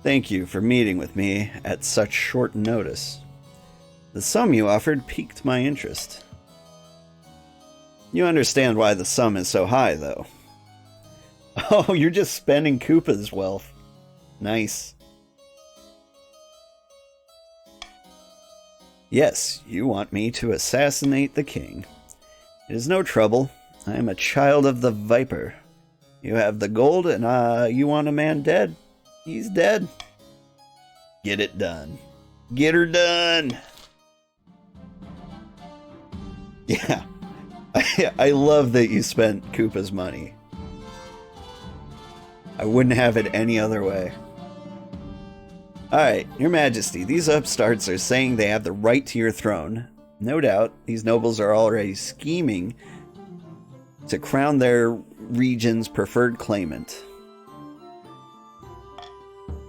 Thank you for meeting with me at such short notice. The sum you offered piqued my interest. You understand why the sum is so high, though. Oh, you're just spending Koopa's wealth. Nice. Yes, you want me to assassinate the king. It is no trouble. I am a child of the Viper. You have the gold, and you want a man dead? He's dead. Get it done. Get her done. Yeah. I love that you spent Koopa's money. I wouldn't have it any other way. Alright, Your Majesty, these upstarts are saying they have the right to your throne. No doubt, these nobles are already scheming to crown their region's preferred claimant.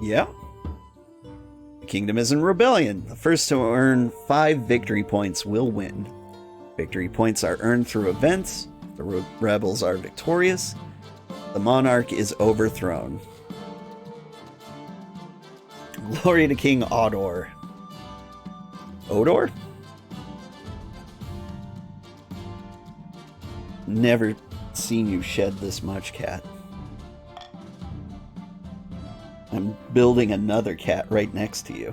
Yeah. The kingdom is in rebellion. The first to earn 5 victory points will win. Victory points are earned through events. The rebels are victorious. The monarch is overthrown. Glory to King Odor. Odor? Never seen you shed this much, cat. I'm building another cat right next to you.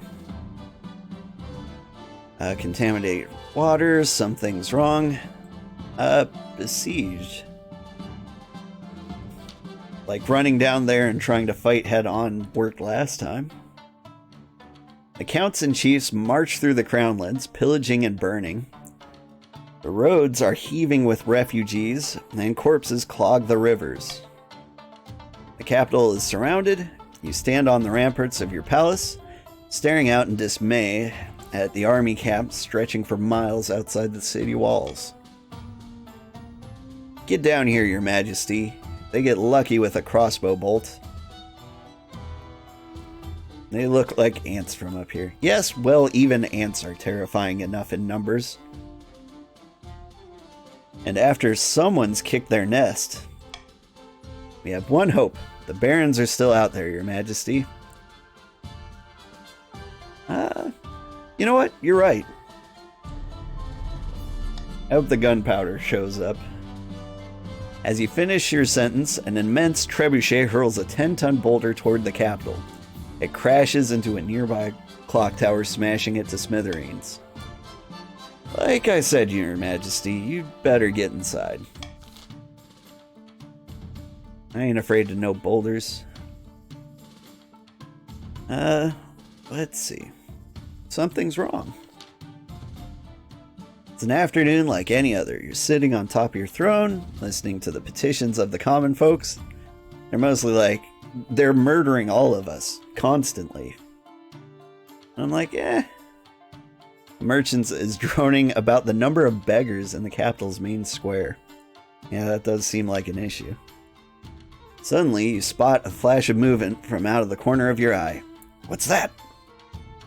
Contaminated water, something's wrong. Besieged. Like running down there and trying to fight head on worked last time. The counts and chiefs march through the crownlands, pillaging and burning. The roads are heaving with refugees, and corpses clog the rivers. The capital is surrounded. You stand on the ramparts of your palace, staring out in dismay at the army camps stretching for miles outside the city walls. Get down here, Your Majesty. They get lucky with a crossbow bolt. They look like ants from up here. Yes, well, even ants are terrifying enough in numbers. And after someone's kicked their nest, we have one hope. The barons are still out there, Your Majesty. You know what? You're right. I hope the gunpowder shows up. As you finish your sentence, an immense trebuchet hurls a 10-ton boulder toward the capital. It crashes into a nearby clock tower, smashing it to smithereens. Like I said, Your Majesty, you'd better get inside. I ain't afraid of no boulders. Let's see. Something's wrong. It's an afternoon like any other. You're sitting on top of your throne, listening to the petitions of the common folks. They're mostly like, they're murdering all of us, constantly. And I'm like, Merchants is droning about the number of beggars in the capital's main square. Yeah, that does seem like an issue. Suddenly, you spot a flash of movement from out of the corner of your eye. What's that?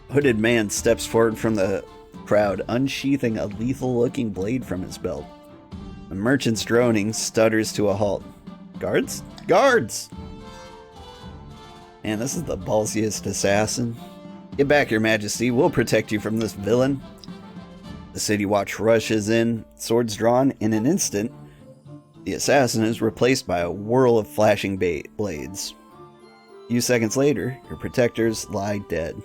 A hooded man steps forward from the crowd, unsheathing a lethal-looking blade from his belt. The merchant's droning stutters to a halt. Guards? Guards! Man, this is the ballsiest assassin. Get back, Your Majesty. We'll protect you from this villain. The city watch rushes in, swords drawn. In an instant, the assassin is replaced by a whirl of flashing blades. A few seconds later, your protectors lie dead.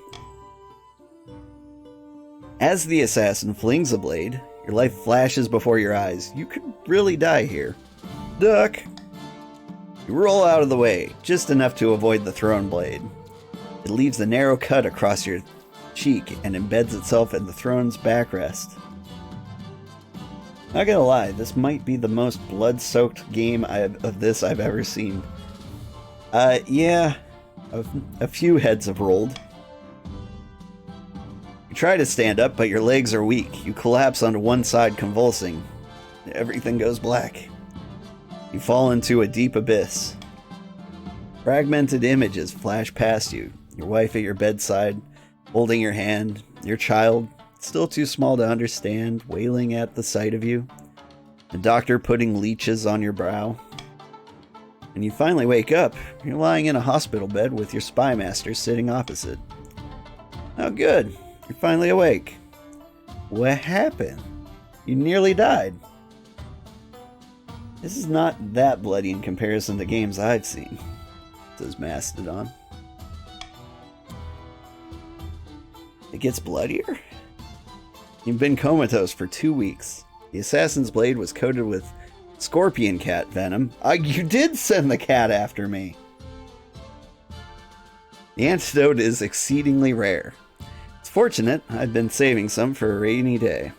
As the assassin flings a blade, your life flashes before your eyes. You could really die here. Duck! You roll out of the way, just enough to avoid the thrown blade. It leaves a narrow cut across your cheek and embeds itself in the throne's backrest. Not gonna lie, this might be the most blood-soaked game of this I've ever seen. Yeah, a few heads have rolled. You try to stand up, but your legs are weak. You collapse onto one side, convulsing. Everything goes black. You fall into a deep abyss. Fragmented images flash past you. Your wife at your bedside, holding your hand. Your child, still too small to understand, wailing at the sight of you. The doctor putting leeches on your brow. When you finally wake up, you're lying in a hospital bed with your spy master sitting opposite. Oh good, you're finally awake. What happened? You nearly died. This is not that bloody in comparison to games I've seen, says Mastodon. It gets bloodier? You've been comatose for 2 weeks. The assassin's blade was coated with scorpion cat venom. You did send the cat after me! The antidote is exceedingly rare. It's fortunate I've been saving some for a rainy day.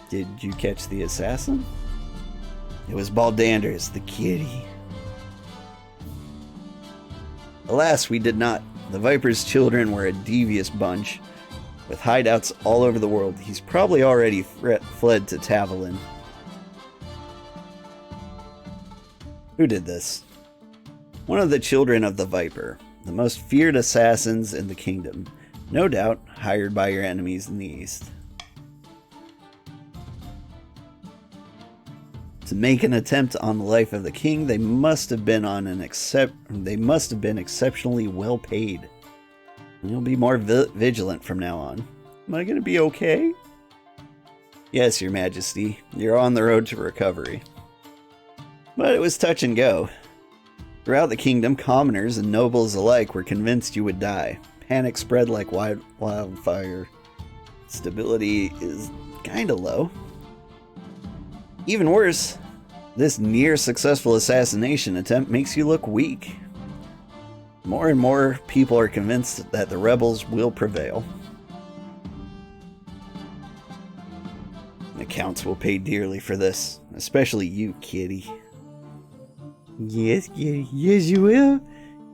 Did you catch the assassin? It was Baldanders, the kitty. Alas, we did not. The Viper's children were a devious bunch, with hideouts all over the world. He's probably already fled to Tavalin. Who did this? One of the children of the Viper, the most feared assassins in the kingdom. No doubt, hired by your enemies in the east. To make an attempt on the life of the king, they must have been exceptionally well paid. And you'll be more vigilant from now on. Am I going to be okay? Yes, your majesty. You're on the road to recovery. But it was touch and go. Throughout the kingdom, commoners and nobles alike were convinced you would die. Panic spread like wildfire. Stability is kinda low. Even worse, this near-successful assassination attempt makes you look weak. More and more people are convinced that the rebels will prevail. The counts will pay dearly for this, especially you, kitty. Yes, kitty. Yes, you will.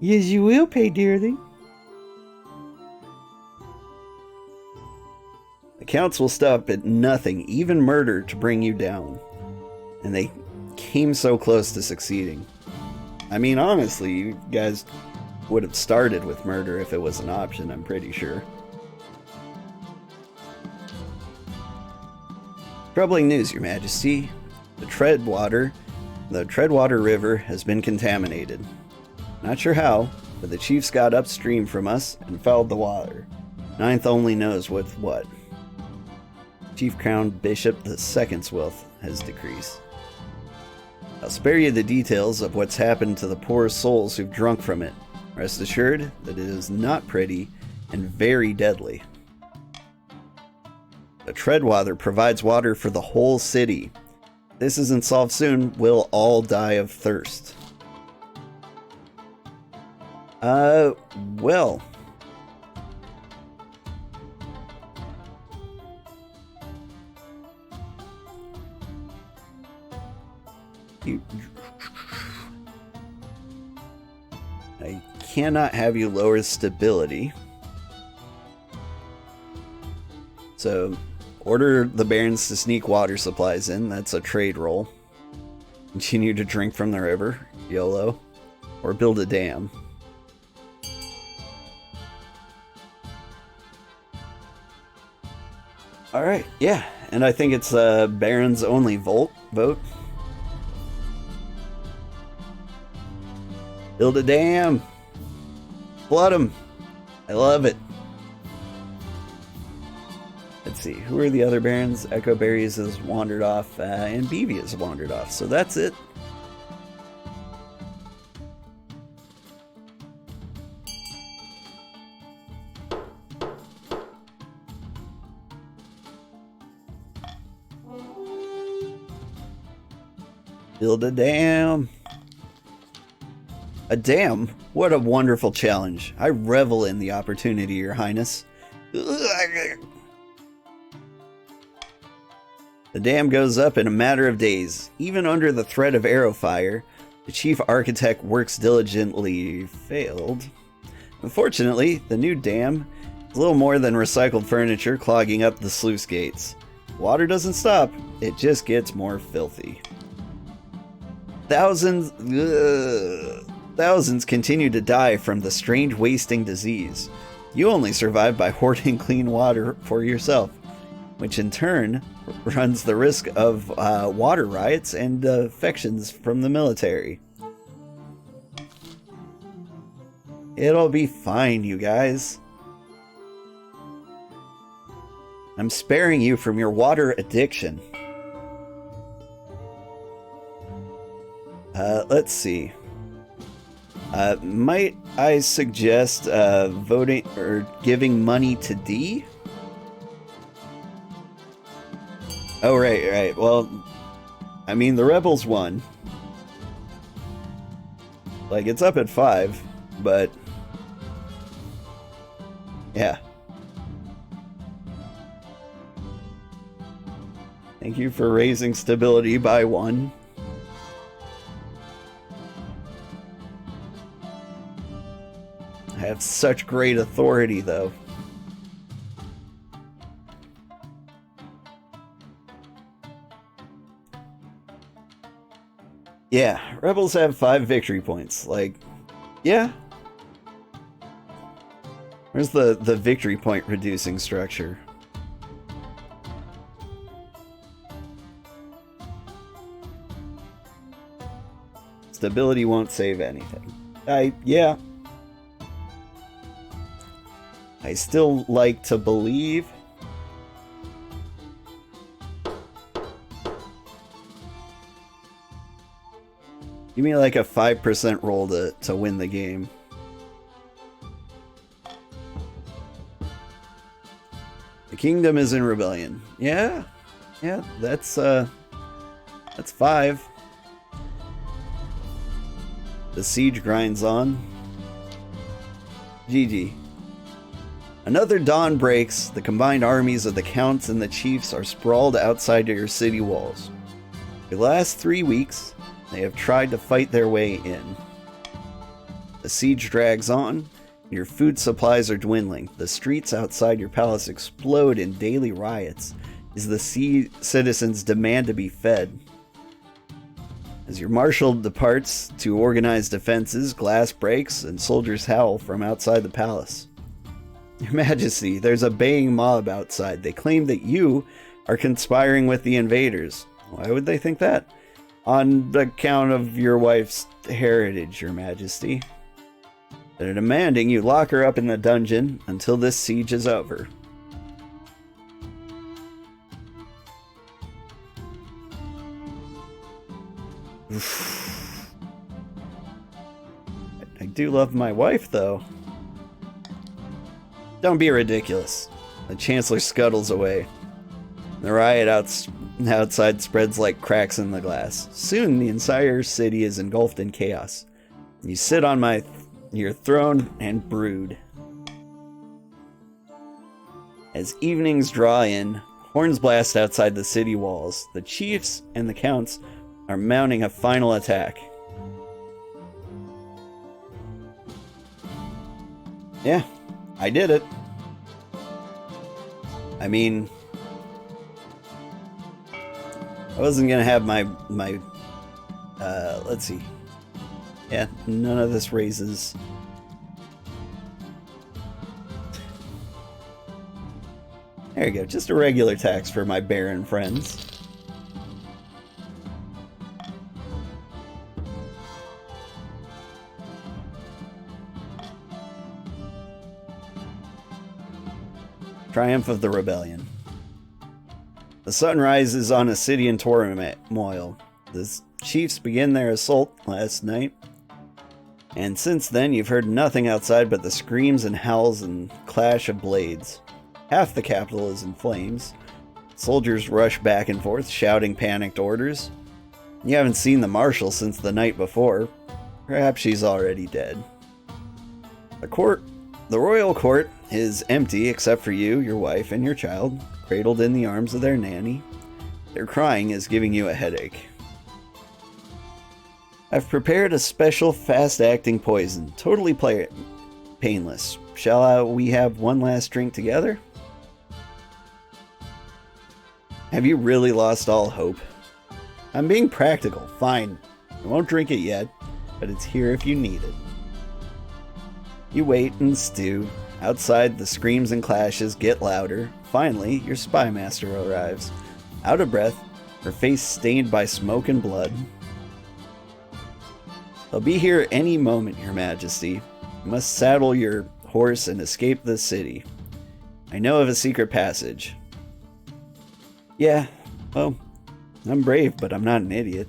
Yes, you will pay dearly. The counts will stop at nothing, even murder, to bring you down. And they came so close to succeeding. I mean, honestly, you guys would have started with murder if it was an option, I'm pretty sure. Troubling news, your majesty. The Treadwater River has been contaminated. Not sure how, but the chiefs got upstream from us and fouled the water. Ninth only knows with what. Chief Crown Bishop II's wealth has decreased. I'll spare you the details of what's happened to the poor souls who've drunk from it. Rest assured that it is not pretty and very deadly. The Treadwater provides water for the whole city. If this isn't solved soon, we'll all die of thirst. Well. I cannot have you lower stability. So, order the barons to sneak water supplies in. That's a trade roll. Continue to drink from the river. YOLO. Or build a dam. Alright, yeah. And I think it's a barons only vote. Build a dam. Flood them. I love it. Let's see. Who are the other barons? Echo Berries has wandered off, and Beevy has wandered off. So that's it. Build a dam. A dam? What a wonderful challenge. I revel in the opportunity, Your Highness. The dam goes up in a matter of days. Even under the threat of arrow fire, the chief architect works diligently failed. Unfortunately, the new dam is little more than recycled furniture clogging up the sluice gates. Water doesn't stop, it just gets more filthy. Thousands continue to die from the strange wasting disease. You only survive by hoarding clean water for yourself, which in turn runs the risk of water riots and defections from the military. It'll be fine, you guys. I'm sparing you from your water addiction. Let's see. Might I suggest voting or giving money to D? Oh, right. Well, I mean, the rebels won. Like, it's up at 5, but yeah. Thank you for raising stability by 1. I have such great authority, though. Yeah, rebels have 5 victory points. Like, yeah. Where's the victory point reducing structure? Stability won't save anything. Yeah. I still like to believe. Give me like a 5% roll to win the game. The kingdom is in rebellion. Yeah, that's 5. The siege grinds on. GG. Another dawn breaks. The combined armies of the counts and the chiefs are sprawled outside your city walls. For the last 3 weeks, they have tried to fight their way in. The siege drags on. Your food supplies are dwindling. The streets outside your palace explode in daily riots as the citizens demand to be fed. As your marshal departs to organize defenses, glass breaks and soldiers howl from outside the palace. Your Majesty, there's a baying mob outside. They claim that you are conspiring with the invaders. Why would they think that? On account of your wife's heritage, Your Majesty. They're demanding you lock her up in the dungeon until this siege is over. I do love my wife, though. Don't be ridiculous. The Chancellor scuttles away. The riot outside spreads like cracks in the glass. Soon, the entire city is engulfed in chaos. You sit on your throne and brood. As evenings draw in, horns blast outside the city walls. The chiefs and the counts are mounting a final attack. Yeah, I did it. I mean, I wasn't gonna have my let's see. Yeah, none of this raises. There you go, just a regular tax for my barren friends. Triumph of the Rebellion. The sun rises on a city in turmoil. The chiefs begin their assault last night, and since then you've heard nothing outside but the screams and howls and clash of blades. Half the capital is in flames. Soldiers rush back and forth, shouting panicked orders. You haven't seen the marshal since the night before. Perhaps she's already dead. The royal court is empty except for you, your wife, and your child, cradled in the arms of their nanny. Their crying is giving you a headache. I've prepared a special fast-acting poison, totally painless. Shall we have one last drink together? Have you really lost all hope? I'm being practical, fine. I won't drink it yet, but it's here if you need it. You wait and stew. Outside, the screams and clashes get louder. Finally, your spy master arrives. Out of breath, her face stained by smoke and blood. They'll be here any moment, Your Majesty. You must saddle your horse and escape the city. I know of a secret passage. Yeah, well, I'm brave, but I'm not an idiot.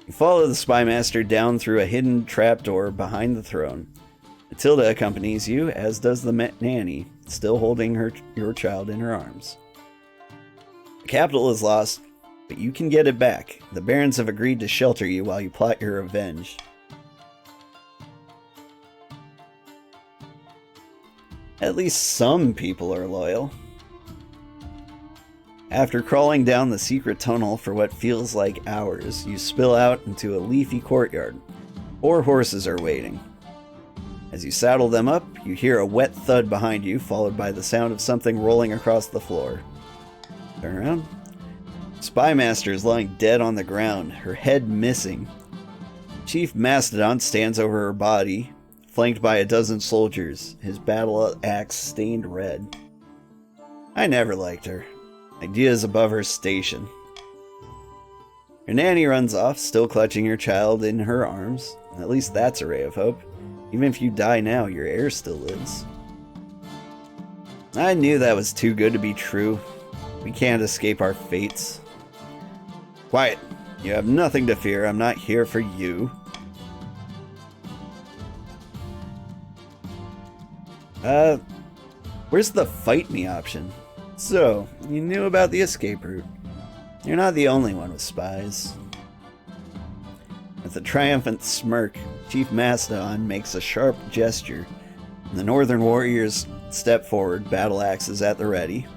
You follow the spymaster down through a hidden trapdoor behind the throne. Matilda accompanies you, as does the nanny, still holding your child in her arms. The capital is lost, but you can get it back. The barons have agreed to shelter you while you plot your revenge. At least some people are loyal. After crawling down the secret tunnel for what feels like hours, you spill out into a leafy courtyard. 4 horses are waiting. As you saddle them up, you hear a wet thud behind you, followed by the sound of something rolling across the floor. Turn around. Spymaster is lying dead on the ground, her head missing. Chief Mastadonn stands over her body, flanked by a dozen soldiers, his battle axe stained red. I never liked her. Ideas above her station. Her nanny runs off, still clutching her child in her arms. At least that's a ray of hope. Even if you die now, your heir still lives. I knew that was too good to be true. We can't escape our fates. Quiet. You have nothing to fear. I'm not here for you. Where's the fight me option? So, you knew about the escape route. You're not the only one with spies. With a triumphant smirk, Chief Mastadonn makes a sharp gesture, and the northern warriors step forward, battle axes at the ready.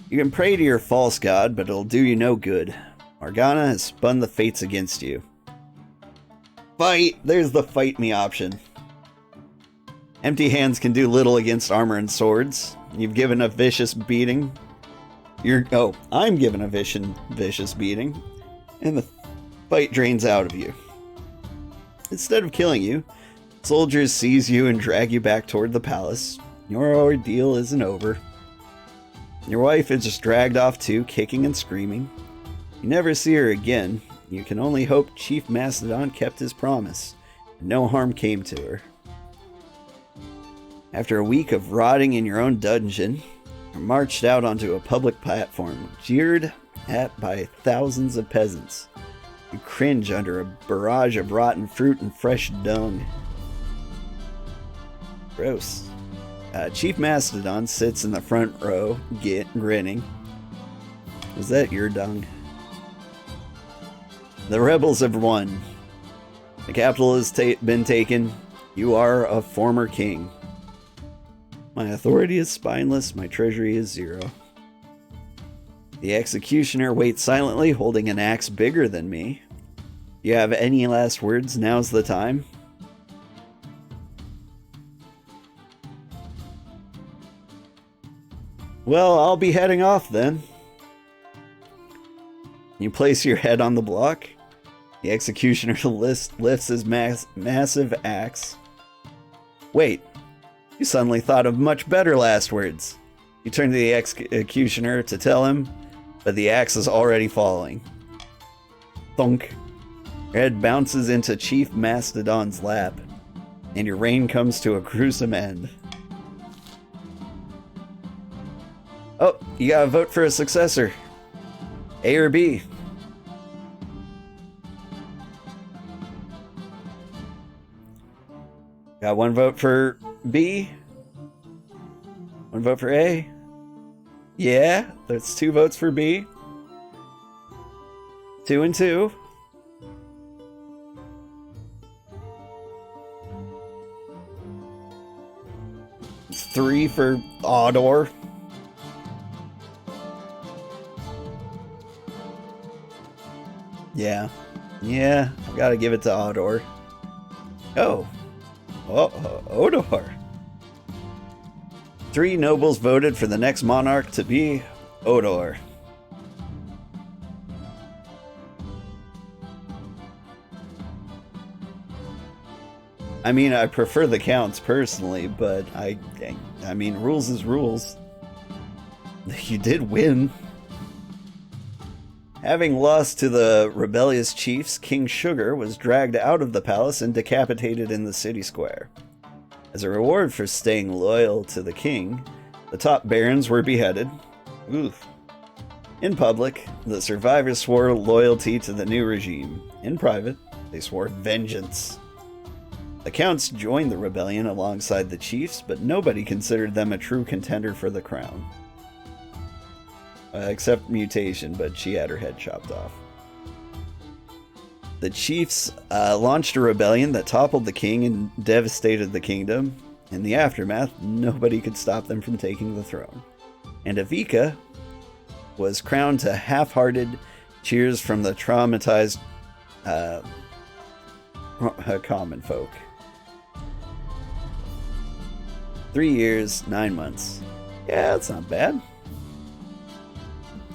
You can pray to your false god, but it'll do you no good. Morgana has spun the fates against you. Fight! There's the fight me option. Empty hands can do little against armor and swords. You've given a vicious beating. I'm given a vicious beating, and the fight drains out of you. Instead of killing you, soldiers seize you and drag you back toward the palace. Your ordeal isn't over. Your wife is just dragged off too, kicking and screaming. You never see her again. You can only hope Chief Mastadonn kept his promise, and no harm came to her. After a week of rotting in your own dungeon, you're marched out onto a public platform, jeered at by thousands of peasants. You cringe under a barrage of rotten fruit and fresh dung. Gross. Chief Mastadonn sits in the front row, grinning. Was that your dung? The rebels have won. The capital has been taken. You are a former king. My authority is spineless, my treasury is 0. The executioner waits silently, holding an axe bigger than me. You have any last words? Now's the time. Well, I'll be heading off then. You place your head on the block. The executioner lifts his massive axe. Wait. You suddenly thought of much better last words. You turn to the executioner to tell him, but the axe is already falling. Thunk. Your head bounces into Chief Mastadonn's lap, and your reign comes to a gruesome end. Oh, you gotta vote for a successor. A or B? Got 1 vote for B? 1 vote for A? Yeah, that's 2 votes for B. 2 and 2. It's 3 for Audor. Yeah, I've got to give it to Audor. Oh, Odor. 3 nobles voted for the next monarch to be Odor. I mean, I prefer the counts personally, but I mean, rules is rules. You did win. Having lost to the rebellious chiefs, King Sugar was dragged out of the palace and decapitated in the city square. As a reward for staying loyal to the king, the top barons were beheaded. Oof. In public, the survivors swore loyalty to the new regime. In private, they swore vengeance. The counts joined the rebellion alongside the chiefs, but nobody considered them a true contender for the crown. Except Mutation, but she had her head chopped off. The chiefs launched a rebellion that toppled the king and devastated the kingdom. In the aftermath, nobody could stop them from taking the throne. And Avika was crowned to half-hearted cheers from the traumatized common folk. 3 years, 9 months. Yeah, that's not bad.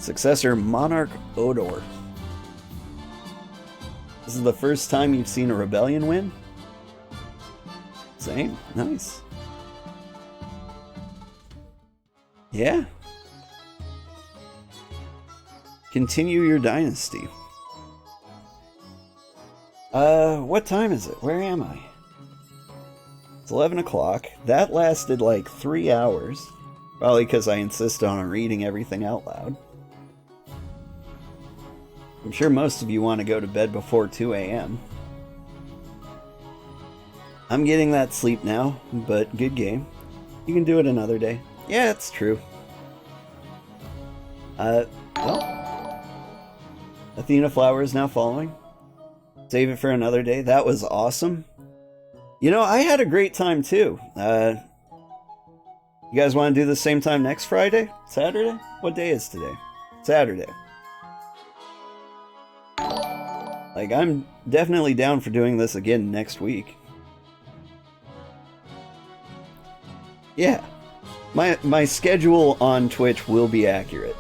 Successor Monarch Odor. This is the first time you've seen a rebellion win? Same. Nice. Yeah. Continue your dynasty. What time is it? Where am I? It's 11 o'clock. That lasted like 3 hours. Probably because I insisted on reading everything out loud. I'm sure most of you want to go to bed before 2 a.m. I'm getting that sleep now, but good game. You can do it another day. Yeah, it's true. Well, Athena Flower is now following. Save it for another day. That was awesome. You know, I had a great time too. You guys want to do the same time next Friday? Saturday? What day is today? Saturday. Like, I'm definitely down for doing this again next week. Yeah. My schedule on Twitch will be accurate.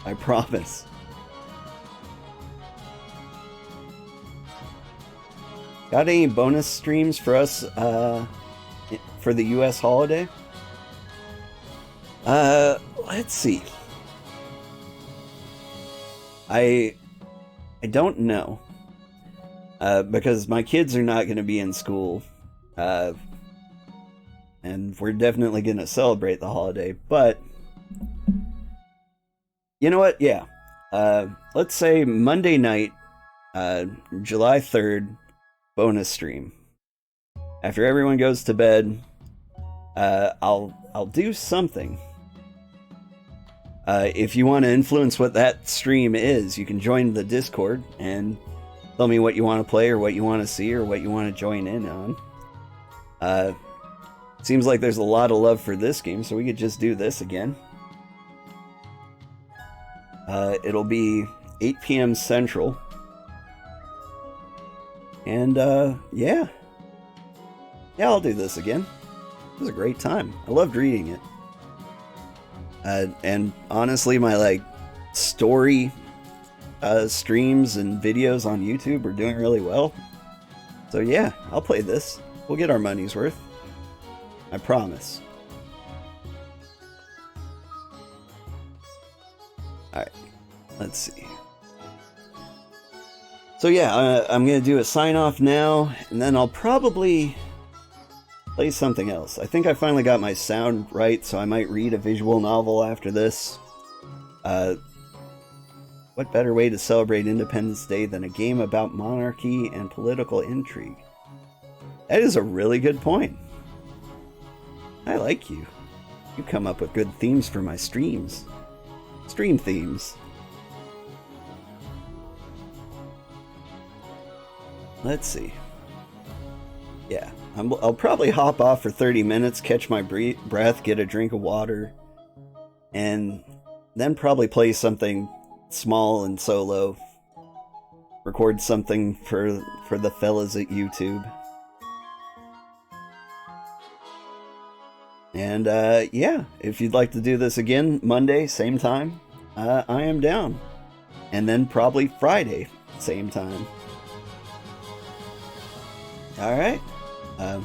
I promise. Got any bonus streams for us for the US holiday? Let's see. I don't know. Because my kids are not going to be in school. And we're definitely going to celebrate the holiday. But, you know what? Yeah. Let's say Monday night, July 3rd, bonus stream. After everyone goes to bed, I'll do something. If you want to influence what that stream is, you can join the Discord and tell me what you want to play or what you want to see or what you want to join in on. Seems like there's a lot of love for this game, so we could just do this again. It'll be 8 p.m. Central. And, yeah. Yeah, I'll do this again. It was a great time. I loved reading it. And honestly, my, like, story streams and videos on YouTube are doing really well. So yeah, I'll play this. We'll get our money's worth. I promise. Alright, let's see. So yeah, I'm going to do a sign off now, and then I'll probably play something else. I think I finally got my sound right, so I might read a visual novel after this. What better way to celebrate Independence Day than a game about monarchy and political intrigue? That is a really good point. I like you. You come up with good themes for my streams. Stream themes. Let's see. Yeah, I'll probably hop off for 30 minutes, catch my breath, get a drink of water, and then probably play something small and solo. Record something for the fellas at YouTube. And yeah, if you'd like to do this again, Monday, same time, I am down. And then probably Friday, same time. Alright. I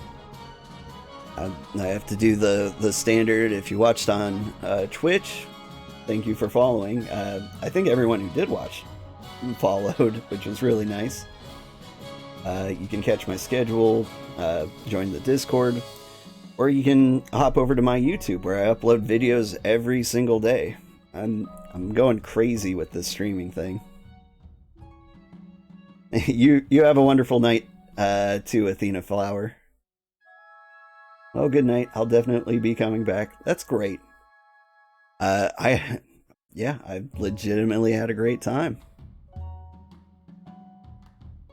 have to do the standard. If you watched on Twitch, thank you for following. I think everyone who did watch followed, which was really nice. You can catch my schedule, join the Discord, or you can hop over to my YouTube where I upload videos every single day. I'm going crazy with this streaming thing. You have a wonderful night, too, Athena Flower. Oh, good night. I'll definitely be coming back. That's great. I legitimately had a great time.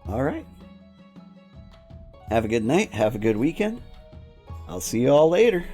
All right. Have a good night. Have a good weekend. I'll see you all later.